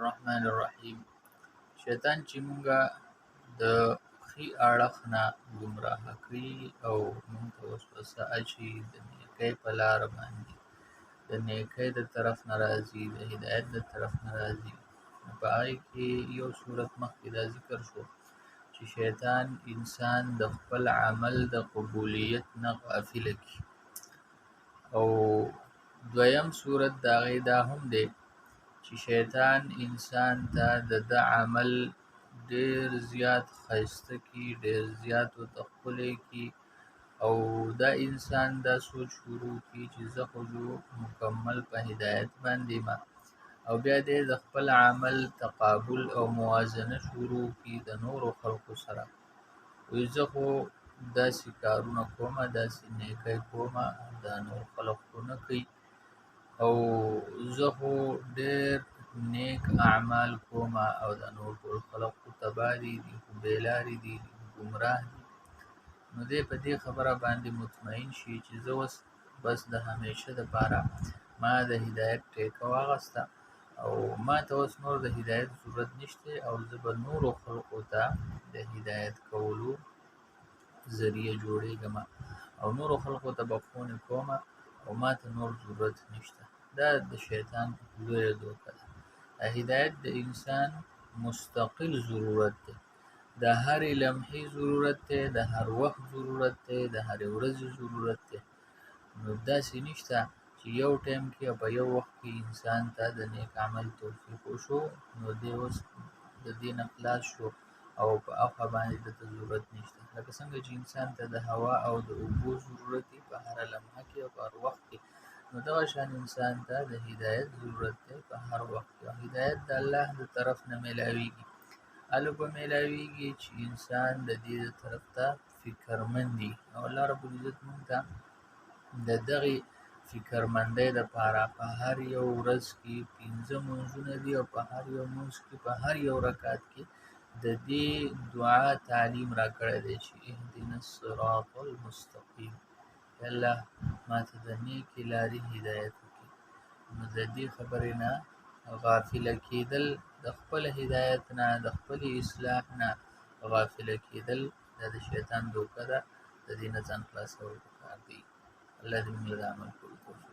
الرحمن الرحیم. شیطان چې مونږه د ښي اړخ نه ګمراه کړي او مونږ ته وسوسه اچي د نیکۍ په لاره باندې، د نیکۍ د طرف نه راځي، د هدایت د طرف نه راځي. نو په هغې کې یو صورت مخکې دا ذکر شو چې شیطان انسان د خپل عمل د قبولیت نه غافله کړي. او دویم صورت د هغې دا هم دی چې شیطان انسان ته د ده عمل ډېر زیات ښایسته کړي، ډېر زیات ورته ښکلی کړي او دا انسان دا سوچ شروع کړي چې زه خو مکمل په هدایت باندې یم، او بیا دې د خپل عمل تقابل او موازنه شروع کړي د نورو خلکو سره. وایي زه خو داسې کارونه کومه، داسې نیکۍ کومه، دا نور خلک خو نه کوي، او زه خو ډېر نیک اعمال کومه او دا نور ټول خلک خو تباه دي، دي خو بېلارې دي، دي خو ګمراه دي. نو دی په دې خبره باندې مطمئن شي چې زه اوس بس د همیشه دپاره ما د هدایت ټیکه واخیسته او ما ته اوس نور د هدایت ضرورت نشته او زه به نورو خلکو ته د هدایت کولو ذریعه جوړېږم او نورو خلکو ته به ښوونې کومه او ما ته نور ضرورت نشته. دا د شیطان لویه دوکه ده. هدایت د انسان مستقل ضرورت دی، د هرې لمحې ضرورت دی، د هر وخت ضرورت دی، د هرې ورځې ضرورت دی. نو داسې نشته چې یو ټایم کې او په یو وخت کې انسان ته د نیک عمل توفیق وشو نو دی اوس د دې نه خلاص شو او په هغه باندې دته ضرورت نشته. لکه څنګه چې انسان ته د هوا او د اوبو ضرورت دی په هره لمحه کې او په هر وخت کې، نو دغه شان انسان ته د هدایت ضرورت دی په هر وخت کې. هدایت د الله د طرف نه میلاویږي، هلته به میلاویږي چې انسان د دې طرف ته فکرمند وي او الله رب العزت موږ ته د دغې فکرمندۍ دپاره په هر یو ورځ کې 5 لمونځونه دي او په هر یو لمونځ کې په هر یو رکعت کې د دې دعا تعلیم راکړی دی چې اهدنا الصراط المستقیم، الله ما ته د نیکې لارې هدایت وکړي. نو د دې خبرې نه غافله کېدل، د خپل هدایت نه، د خپلې اصلاح نه غافله کېدل دا د شیطان دوکه ده. د دې نه ځان خلاصول پکار دی. الله دې موږ له عمل کولو توفیق